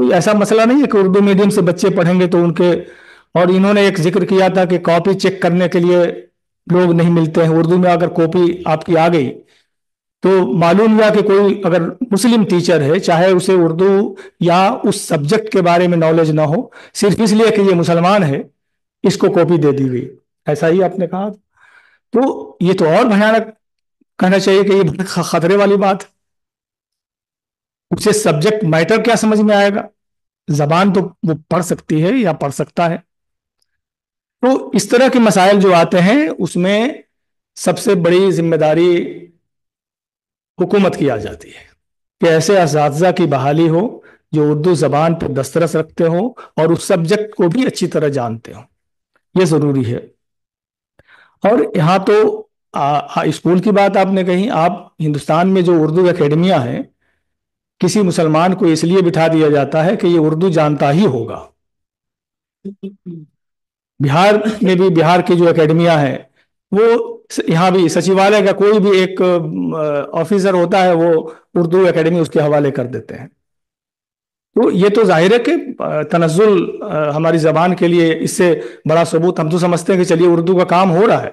کوئی ایسا مسئلہ نہیں ہے کہ اردو میڈیم سے بچے پڑھیں گے تو ان کے، اور انہوں نے ایک ذکر کیا تھا کہ کاپی چیک کرنے کے لیے لوگ نہیں ملتے ہیں اردو میں، اگر کاپی آپ کی آ گئی تو معلوم ہوا کہ کوئی اگر مسلم ٹیچر ہے، چاہے اسے اردو یا اس سبجیکٹ کے بارے میں نالج نہ ہو، صرف اس لیے کہ یہ مسلمان ہے اس کو کاپی دے دی گئی، ایسا ہی آپ نے کہا، تو یہ تو اور بھیانک کہنا چاہیے کہ یہ خطرے والی بات، اسے سبجیکٹ میٹر کیا سمجھ میں آئے گا، زبان تو وہ پڑھ سکتی ہے یا پڑھ سکتا ہے۔ تو اس طرح کے مسائل جو آتے ہیں اس میں سب سے بڑی ذمہ داری حکومت کی آ جاتی ہے کہ ایسے اساتذہ کی بحالی ہو جو اردو زبان پر دسترس رکھتے ہوں اور اس سبجیکٹ کو بھی اچھی طرح جانتے ہوں، یہ ضروری ہے۔ اور یہاں تو اسکول کی بات آپ نے کہی، آپ ہندوستان میں جو اردو اکیڈمیاں ہیں، کسی مسلمان کو اس لیے بٹھا دیا جاتا ہے کہ یہ اردو جانتا ہی ہوگا۔ بہار میں بھی بہار کی جو اکیڈمیاں ہیں، وہ یہاں بھی سچیوالیہ کا کوئی بھی ایک آفیسر ہوتا ہے وہ اردو اکیڈمی اس کے حوالے کر دیتے ہیں۔ تو یہ تو ظاہر ہے کہ تنزل ہماری زبان کے لیے اس سے بڑا ثبوت، ہم تو سمجھتے ہیں کہ چلیے اردو کا کام ہو رہا ہے،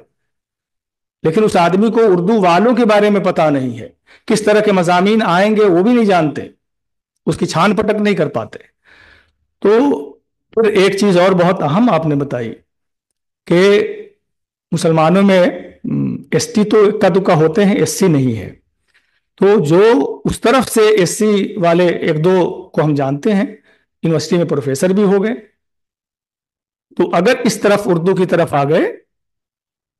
لیکن اس آدمی کو اردو والوں کے بارے میں پتہ نہیں ہے، کس طرح کے مضامین آئیں گے وہ بھی نہیں جانتے، اس کی چھان پٹک نہیں کر پاتے۔ تو پھر ایک چیز اور بہت اہم آپ نے بتائی کہ مسلمانوں میں ایس ٹی تو اکا دکا ہوتے ہیں، ایس سی نہیں ہے، تو جو اس طرف سے ایس سی والے ایک دو کو ہم جانتے ہیں، یونیورسٹی میں پروفیسر بھی ہو گئے، تو اگر اس طرف اردو کی طرف آ گئے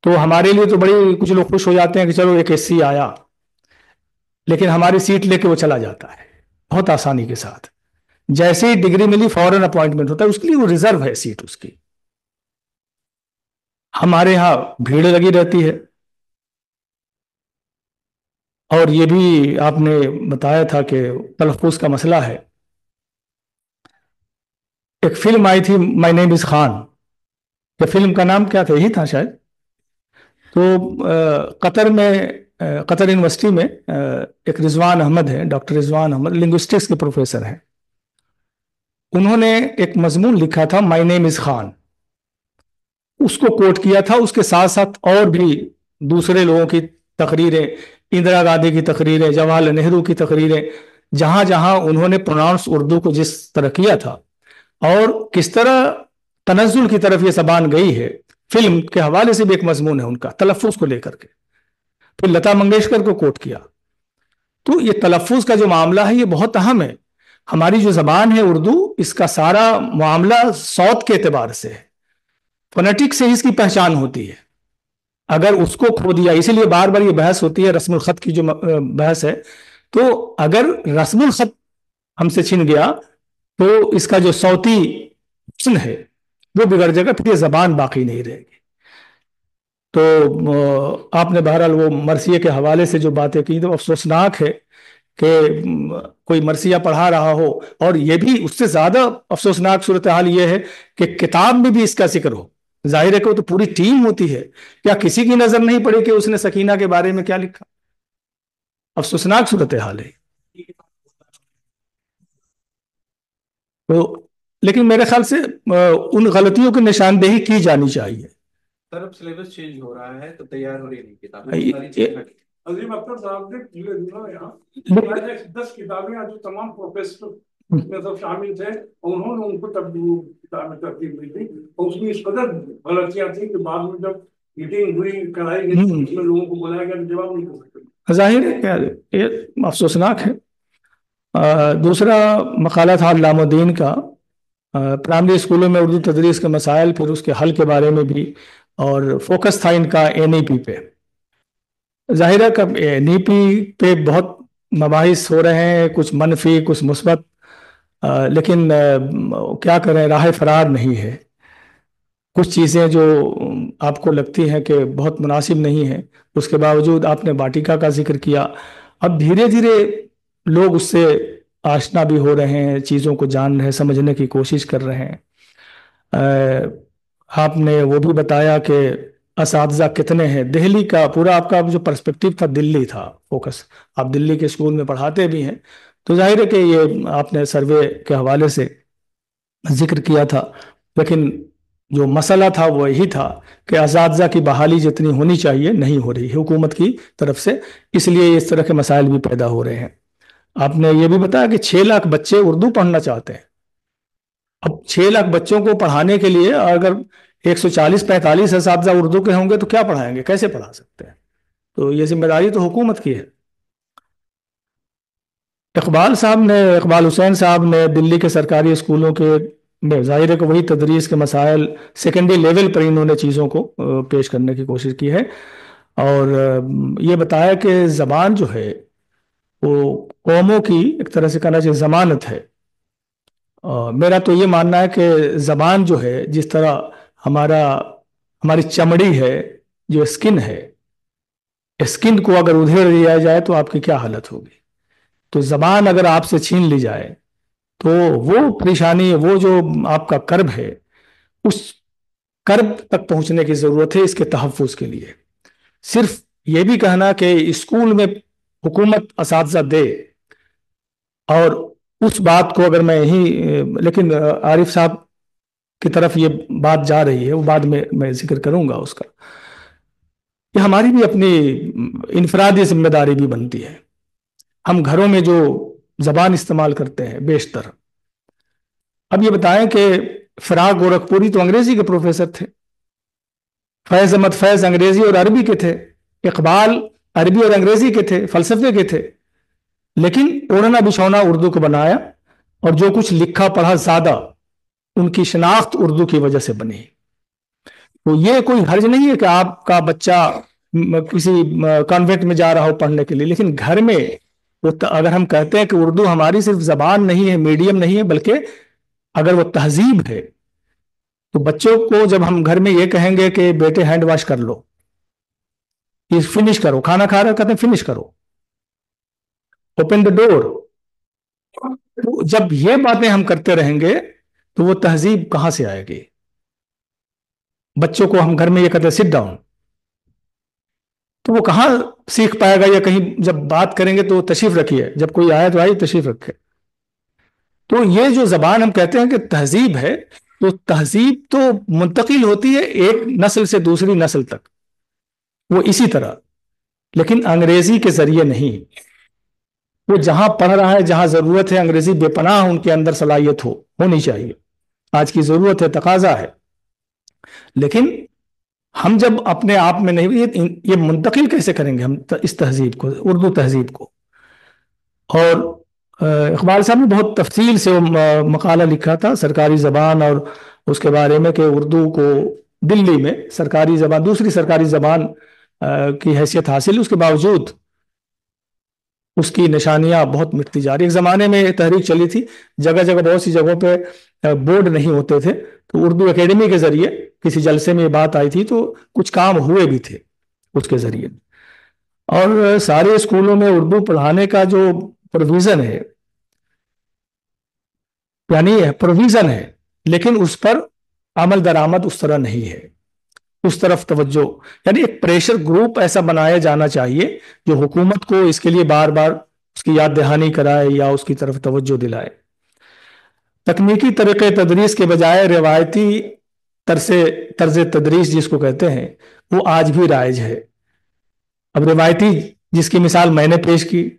تو ہمارے لیے تو بڑی، کچھ لوگ خوش ہو جاتے ہیں کہ چلو ایک ایس سی آیا، لیکن ہماری سیٹ لے کے وہ چلا جاتا ہے بہت آسانی کے ساتھ، جیسے ہی ڈگری ملی فوراً اپوائنٹمنٹ ہوتا ہے، اس کے لیے وہ ریزرو ہے سیٹ اس کی۔ ہمارے ہاں بھیڑ لگی رہتی ہے، اور یہ بھی آپ نے بتایا تھا کہ تلفظ کا مسئلہ ہے۔ ایک فلم آئی تھی مائی نیم از خان، یہ فلم کا نام کیا تھا، یہی تھا شاید، تو قطر میں، قطر یونیورسٹی میں ایک رضوان احمد ہے، ڈاکٹر رضوان احمد، لنگوسٹکس کے پروفیسر ہیں، انہوں نے ایک مضمون لکھا تھا مائی نیم از خان، اس کو کوٹ کیا تھا، اس کے ساتھ ساتھ اور بھی دوسرے لوگوں کی تقریریں، اندرا گاندھی کی تقریریں، جواہر لال نہرو کی تقریریں، جہاں جہاں انہوں نے پروناؤنس اردو کو جس طرح کیا تھا اور کس طرح تنزل کی طرف یہ زبان گئی ہے، فلم کے حوالے سے بھی ایک مضمون ہے ان کا تلفظ کو لے کر کے، پھر لتا منگیشکر کو کوٹ کیا۔ تو یہ تلفظ کا جو معاملہ ہے یہ بہت اہم ہے، ہماری جو زبان ہے اردو، اس کا سارا معاملہ صوت کے اعتبار سے ہے، فونیٹک سے اس کی پہچان ہوتی ہے، اگر اس کو کھو دیا، اسی لیے بار بار یہ بحث ہوتی ہے، رسم الخط کی جو بحث ہے، تو اگر رسم الخط ہم سے چھن گیا تو اس کا جو صوتی حسن ہے وہ بگڑ جائے گا، پھر یہ زبان باقی نہیں رہے گی۔ تو آپ نے بہرحال وہ مرثیے کے حوالے سے جو باتیں کی تو افسوسناک ہے کہ کوئی مرثیہ پڑھا رہا ہو، اور یہ بھی اس سے زیادہ افسوسناک صورتحال یہ ہے کہ کتاب میں بھی اس کا ذکر ہو، ظاہر ہے کہ وہ تو پوری ٹیم ہوتی ہے، کیا کسی کی نظر نہیں پڑی کہ اس نے سکینہ کے بارے میں کیا لکھا؟ افسوسناک صورتحال ہے۔ تو لیکن میرے خیال سے ان غلطیوں کی نشاندہی کی جانی چاہیے۔ سر اب سلیبس چینج ہو رہا ہے تو تیار ہو رہی نہیں کتابیں، عظیم اختر صاحب نے 10 کتابیں جو تمام پروفیسر میں سب شامل تھے، انہوں نے ان کو کتابیں ترتیب دی تھی، اور اس میں اس قدر غلطیاں تھیں کہ بعد میں جب میٹنگ ہوئی کرائی گئی اس میں لوگوں کو بلایا گیا جواب نہیں کر سکتے۔ ظاہر ہے کہ یہ افسوسناک ہے۔ دوسرا مقالہ تھا علامہ الدین کا، پرائمری اسکولوں میں اردو تدریس کے مسائل، پھر اس کے حل کے بارے میں بھی، اور فوکس تھا ان کا این ای پی پہ۔ ظاہر ہے کہ این ای پی پہ بہت مباحث ہو رہے ہیں، کچھ منفی کچھ مثبت، لیکن کیا کریں، راہ فرار نہیں ہے، کچھ چیزیں جو آپ کو لگتی ہیں کہ بہت مناسب نہیں ہیں، اس کے باوجود آپ نے واٹیکا کا ذکر کیا، اب دھیرے دھیرے لوگ اس سے آشنا بھی ہو رہے ہیں، چیزوں کو جان رہے ہیں، سمجھنے کی کوشش کر رہے ہیں۔ آپ نے وہ بھی بتایا کہ اساتذہ کتنے ہیں، دہلی کا پورا آپ کا جو پرسپیکٹیو تھا دلی تھا فوکس، آپ دلی کے اسکول میں پڑھاتے بھی ہیں، تو ظاہر ہے کہ یہ آپ نے سروے کے حوالے سے ذکر کیا تھا، لیکن جو مسئلہ تھا وہ یہی تھا کہ اساتذہ کی بحالی جتنی ہونی چاہیے نہیں ہو رہی حکومت کی طرف سے، اس لیے اس طرح کے مسائل بھی پیدا ہو رہے ہیں۔ آپ نے یہ بھی بتایا کہ 6 لاکھ بچے اردو پڑھنا چاہتے ہیں۔ اب 6 لاکھ بچوں کو پڑھانے کے لیے اگر 140-45 اساتذہ اردو کے ہوں گے تو کیا پڑھائیں گے، کیسے پڑھا سکتے ہیں؟ تو یہ ذمہ داری تو حکومت کی ہے۔ اقبال حسین صاحب نے دلی کے سرکاری اسکولوں کے میں ظاہر ہے کہ وہی تدریس کے مسائل سیکنڈری لیول پر انہوں نے چیزوں کو پیش کرنے کی کوشش کی ہے، اور یہ بتایا کہ زبان جو ہے وہ قوموں کی ایک طرح سے کہنا چاہیے ضمانت ہے۔ میرا تو یہ ماننا ہے کہ زبان جو ہے جس طرح ہماری چمڑی ہے، جو اسکن ہے، اسکن کو اگر ادھیڑ دیا جائے تو آپ کی کیا حالت ہوگی؟ تو زبان اگر آپ سے چھین لی جائے تو وہ پریشانی، وہ جو آپ کا کرب ہے، اس کرب تک پہنچنے کی ضرورت ہے اس کے تحفظ کے لیے۔ صرف یہ بھی کہنا کہ اسکول میں حکومت اساتذہ دے، اور اس بات کو اگر میں لیکن عارف صاحب کی طرف یہ بات جا رہی ہے، وہ بعد میں ذکر کروں گا اس کا، یہ ہماری بھی اپنی انفرادی ذمہ داری بھی بنتی ہے۔ ہم گھروں میں جو زبان استعمال کرتے ہیں بیشتر، اب یہ بتائیں کہ فراق گورکھپوری تو انگریزی کے پروفیسر تھے، فیض احمد فیض انگریزی اور عربی کے تھے، اقبال عربی اور انگریزی کے تھے، فلسفے کے تھے، لیکن اوڑھنا بچھونا اردو کو بنایا، اور جو کچھ لکھا پڑھا زیادہ ان کی شناخت اردو کی وجہ سے بنی۔ تو یہ کوئی حرج نہیں ہے کہ آپ کا بچہ کسی کانوینٹ میں جا رہا ہو پڑھنے کے لیے، لیکن گھر میں اگر ہم کہتے ہیں کہ اردو ہماری صرف زبان نہیں ہے، میڈیم نہیں ہے، بلکہ اگر وہ تہذیب ہے، تو بچوں کو جب ہم گھر میں یہ کہیں گے کہ بیٹے ہینڈ واش کر لو، یہ فنش کرو، کھانا کھا رہے کہتے ہیں فنش کرو، اوپن دا ڈور، جب یہ باتیں ہم کرتے رہیں گے تو وہ تہذیب کہاں سے آئے گی؟ بچوں کو ہم گھر میں یہ کہتے ہیں سٹ ڈاؤن، تو وہ کہاں سیکھ پائے گا؟ یا کہیں جب بات کریں گے تو تشریف رکھیے، جب کوئی آئے تو آئیے تشریف رکھے۔ تو یہ جو زبان ہم کہتے ہیں کہ تہذیب ہے، تو تہذیب تو منتقل ہوتی ہے ایک نسل سے دوسری نسل تک، وہ اسی طرح، لیکن انگریزی کے ذریعے نہیں۔ وہ جہاں پڑھ رہا ہے، جہاں ضرورت ہے، انگریزی بے پناہ ان کے اندر صلاحیت ہونی چاہیے، آج کی ضرورت ہے، تقاضا ہے، لیکن ہم جب اپنے آپ میں نہیں، یہ منتقل کیسے کریں گے ہم اس تہذیب کو، اردو تہذیب کو؟ اور اقبال صاحب نے بہت تفصیل سے مقالہ لکھا تھا سرکاری زبان اور اس کے بارے میں، کہ اردو کو دلی میں سرکاری زبان، دوسری سرکاری زبان کی حیثیت حاصل، اس کے باوجود اس کی نشانیاں بہت مٹتی جا رہی۔ ایک زمانے میں تحریک چلی تھی، جگہ جگہ بہت سی جگہوں پہ بورڈ نہیں ہوتے تھے، تو اردو اکیڈمی کے ذریعے کسی جلسے میں یہ بات آئی تھی، تو کچھ کام ہوئے بھی تھے اس کے ذریعے، اور سارے اسکولوں میں اردو پڑھانے کا جو پروویژن ہے، یعنی پروویژن ہے، لیکن اس پر عمل درآمد اس طرح نہیں ہے، اس طرف توجہ، یعنی ایک پریشر گروپ ایسا بنایا جانا چاہیے جو حکومت کو اس کے لیے بار بار اس کی یاد دہانی کرائے یا اس کی طرف توجہ دلائے۔ تکنیکی طریقے تدریس کے بجائے روایتی طرز تدریس جس کو کہتے ہیں، وہ آج بھی رائج ہے۔ اب روایتی جس کی مثال میں نے پیش کی،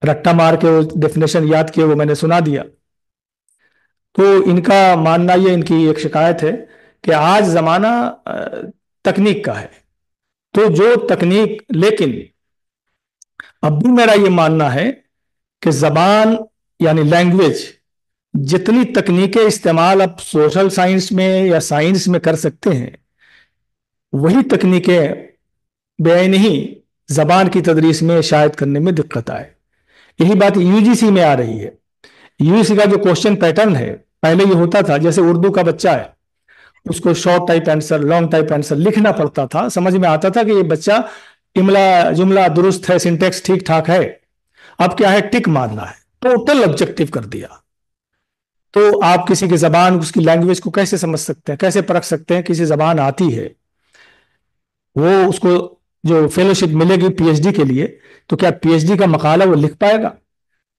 رٹا مار کے وہ ڈیفینیشن یاد کیے، وہ میں نے سنا دیا، تو ان کا ماننا یہ، ان کی ایک شکایت ہے کہ آج زمانہ تکنیک کا ہے، تو جو تکنیک، لیکن اب بھی میرا یہ ماننا ہے کہ زبان یعنی لینگویج جتنی تکنیکیں استعمال اب سوشل سائنس میں یا سائنس میں کر سکتے ہیں، وہی تکنیکیں بے عینی زبان کی تدریس میں شاید کرنے میں دقت آئے۔ یہی بات یو جی سی میں آ رہی ہے۔ یو جی سی کا جو کوشچن پیٹرن ہے، پہلے یہ ہوتا تھا جیسے اردو کا بچہ ہے، اس کو short type answer, long type answer لکھنا پڑتا تھا، سمجھ میں آتا تھا کہ یہ بچہ جملہ درست ہے، سنٹیکس ٹھیک ٹھاک ہے۔ اب کیا ہے، ٹک مارنا ہے، ٹوٹل آبجیکٹو کر دیا۔ تو آپ کسی کی زبان، اس کی لینگویج کو کیسے سمجھ سکتے ہیں، کیسے پرکھ سکتے ہیں؟ کسی زبان آتی ہے، وہ اس کو جو فیلوشپ ملے گی پی ایچ ڈی کے لیے، تو کیا پی ایچ ڈی کا مقالہ وہ لکھ پائے گا؟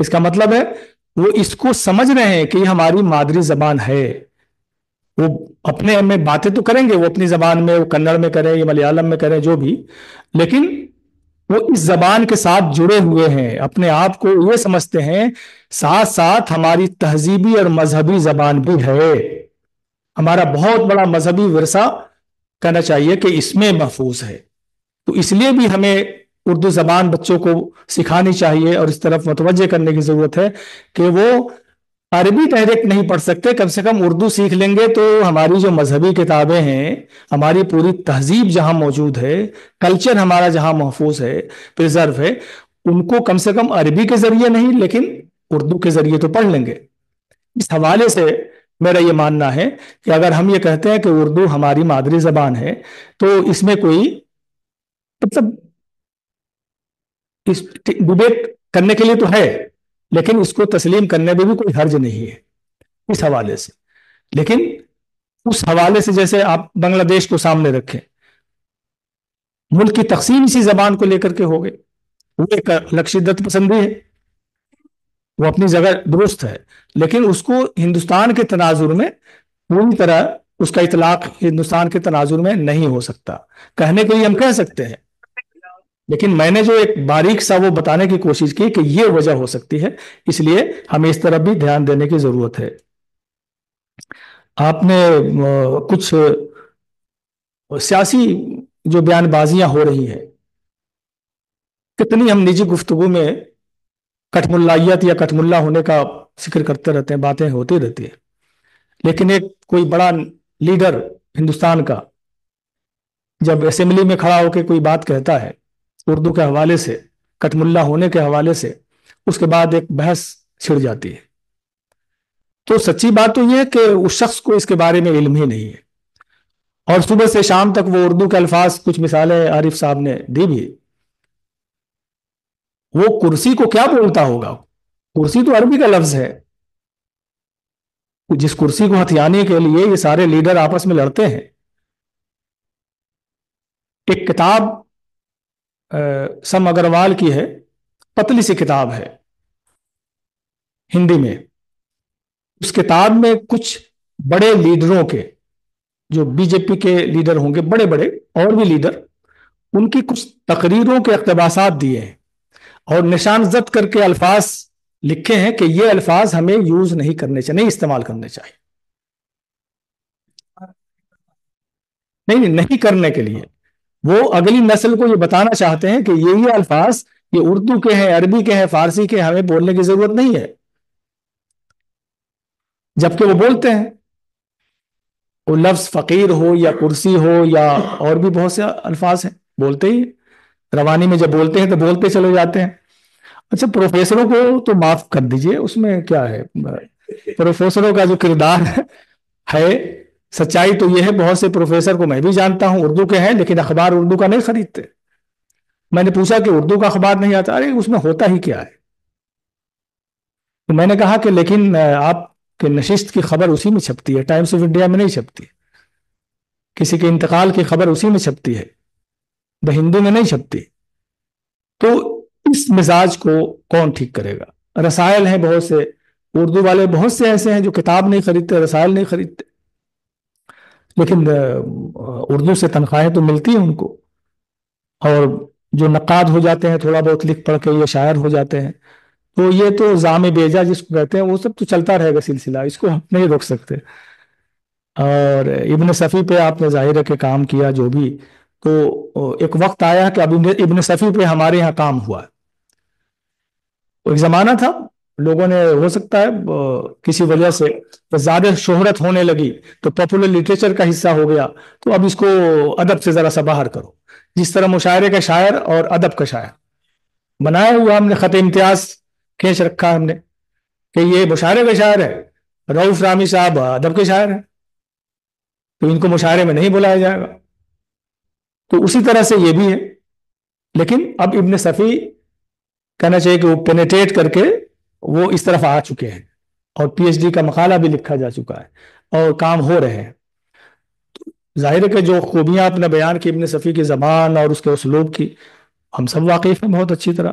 اس کا مطلب ہے وہ اس کو سمجھ رہے ہیں کہ یہ ہماری مادری زبان ہے. وہ اپنے میں باتیں تو کریں گے، وہ اپنی زبان میں، وہ کنڑ میں کریں یا ملیالم میں کریں جو بھی، لیکن وہ اس زبان کے ساتھ جڑے ہوئے ہیں، اپنے آپ کو یہ سمجھتے ہیں ساتھ ساتھ ہماری تہذیبی اور مذہبی زبان بھی ہے. ہمارا بہت بڑا مذہبی ورثہ کہنا چاہیے کہ اس میں محفوظ ہے. تو اس لیے بھی ہمیں اردو زبان بچوں کو سکھانی چاہیے اور اس طرف متوجہ کرنے کی ضرورت ہے کہ وہ عربی ڈائریکٹ نہیں پڑھ سکتے، کم سے کم اردو سیکھ لیں گے تو ہماری جو مذہبی کتابیں ہیں، ہماری پوری تہذیب جہاں موجود ہے، کلچر ہمارا جہاں محفوظ ہے، پرزرو ہے، ان کو کم سے کم عربی کے ذریعے نہیں لیکن اردو کے ذریعے تو پڑھ لیں گے. اس حوالے سے میرا یہ ماننا ہے کہ اگر ہم یہ کہتے ہیں کہ اردو ہماری مادری زبان ہے تو اس میں کوئی مطلب ڈبیٹ کرنے کے لیے تو ہے، لیکن اس کو تسلیم کرنے میں بھی کوئی حرج نہیں ہے اس حوالے سے. لیکن اس حوالے سے جیسے آپ بنگلہ دیش کو سامنے رکھیں، ملک کی تقسیم اسی زبان کو لے کر کے ہو گئی. وہ ایک الگ شدت پسندی ہے، وہ اپنی جگہ درست ہے، لیکن اس کو ہندوستان کے تناظر میں پوری طرح اس کا اطلاق ہندوستان کے تناظر میں نہیں ہو سکتا. کہنے کے لیے ہم کہہ سکتے ہیں، لیکن میں نے جو ایک باریک سا وہ بتانے کی کوشش کی کہ یہ وجہ ہو سکتی ہے، اس لیے ہمیں اس طرف بھی دھیان دینے کی ضرورت ہے. آپ نے کچھ سیاسی جو بیان بازیاں ہو رہی ہیں، کتنی ہم نجی گفتگو میں کٹم اللہیت یا کٹم اللہ ہونے کا ذکر کرتے رہتے ہیں، باتیں ہوتی رہتی ہیں، لیکن ایک کوئی بڑا لیڈر ہندوستان کا جب اسمبلی میں کھڑا ہو کے کوئی بات کہتا ہے اردو کے حوالے سے، کٹم اللہ ہونے کے حوالے سے، اس کے بعد ایک بحث چھڑ جاتی ہے. تو سچی بات تو یہ ہے کہ اس شخص کو اس کے بارے میں علم ہی نہیں ہے، اور صبح سے شام تک وہ اردو کے الفاظ، کچھ مثالیں عارف صاحب نے دی بھی. وہ کرسی کو کیا بولتا ہوگا؟ کرسی تو عربی کا لفظ ہے. جس کرسی کو ہتھیانے کے لیے یہ سارے لیڈر آپس میں لڑتے ہیں. ایک کتاب سم اگروال کی ہے، پتلی سی کتاب ہے ہندی میں. اس کتاب میں کچھ بڑے لیڈروں کے، جو بی جے پی کے لیڈر ہوں گے، بڑے بڑے اور بھی لیڈر، ان کی کچھ تقریروں کے اقتباسات دیے ہیں اور نشان زد کر کے الفاظ لکھے ہیں کہ یہ الفاظ ہمیں یوز نہیں کرنے چاہیے، نہیں استعمال کرنے چاہیے. نہیں کرنے کے لیے وہ اگلی نسل کو یہ بتانا چاہتے ہیں کہ یہ الفاظ یہ اردو کے ہیں، عربی کے ہیں، فارسی کے، ہمیں بولنے کی ضرورت نہیں ہے. جبکہ وہ بولتے ہیں، وہ لفظ فقیر ہو یا کرسی ہو یا اور بھی بہت سے الفاظ ہیں، بولتے ہی روانی میں جب بولتے ہیں تو بولتے چلے جاتے ہیں. اچھا، پروفیسروں کو تو معاف کر دیجئے، اس میں کیا ہے، پروفیسروں کا جو کردار ہے، سچائی تو یہ ہے، بہت سے پروفیسر کو میں بھی جانتا ہوں اردو کے ہیں لیکن اخبار اردو کا نہیں خریدتے. میں نے پوچھا کہ اردو کا اخبار نہیں آتا، ارے اس میں ہوتا ہی کیا ہے؟ تو میں نے کہا کہ لیکن آپ کے نشست کی خبر اسی میں چھپتی ہے، ٹائمز آف انڈیا میں نہیں چھپتی. کسی کے انتقال کی خبر اسی میں چھپتی ہے، دا ہندو میں نہیں چھپتی. تو اس مزاج کو کون ٹھیک کرے گا؟ رسائل ہیں بہت سے، اردو والے بہت سے ایسے ہیں جو کتاب نہیں خریدتے، رسائل نہیں خریدتے، لیکن اردو سے تنخواہیں تو ملتی ہیں ان کو، اور جو نقاد ہو جاتے ہیں تھوڑا بہت لکھ پڑھ کے، یہ شاعر ہو جاتے ہیں، تو یہ تو زام بیجا جس کو کہتے ہیں، وہ سب تو چلتا رہے گا سلسلہ، اس کو ہم نہیں روک سکتے. اور ابن صفی پہ آپ نے ظاہر ہے کہ کام کیا جو بھی، تو ایک وقت آیا کہ اب ابن صفی پہ ہمارے یہاں کام ہوا. ایک زمانہ تھا، لوگوں نے ہو سکتا ہے کسی وجہ سے زیادہ شہرت ہونے لگی تو پاپولر لٹریچر کا حصہ ہو گیا، تو اب اس کو ادب سے ذرا سا باہر کرو. جس طرح مشاعرے کا شاعر اور ادب کا شاعر بنایا ہوا ہم نے، خط امتیاز کھینچ رکھا ہم نے کہ یہ مشاعرے کا شاعر ہے، رؤف رامی صاحب ادب کے شاعر ہیں، تو ان کو مشاعرے میں نہیں بلایا جائے گا. تو اسی طرح سے یہ بھی ہے. لیکن اب ابن صفی کہنا چاہیے کہ وہ پینیٹریٹ کر کے وہ اس طرف آ چکے ہیں، اور پی ایچ ڈی کا مقالہ بھی لکھا جا چکا ہے اور کام ہو رہے ہیں. ظاہر ہے کہ جو خوبیاں آپ نے بیان کی ابن صفی کی زبان اور اس کے اسلوب کی، ہم سب واقف ہیں بہت اچھی طرح.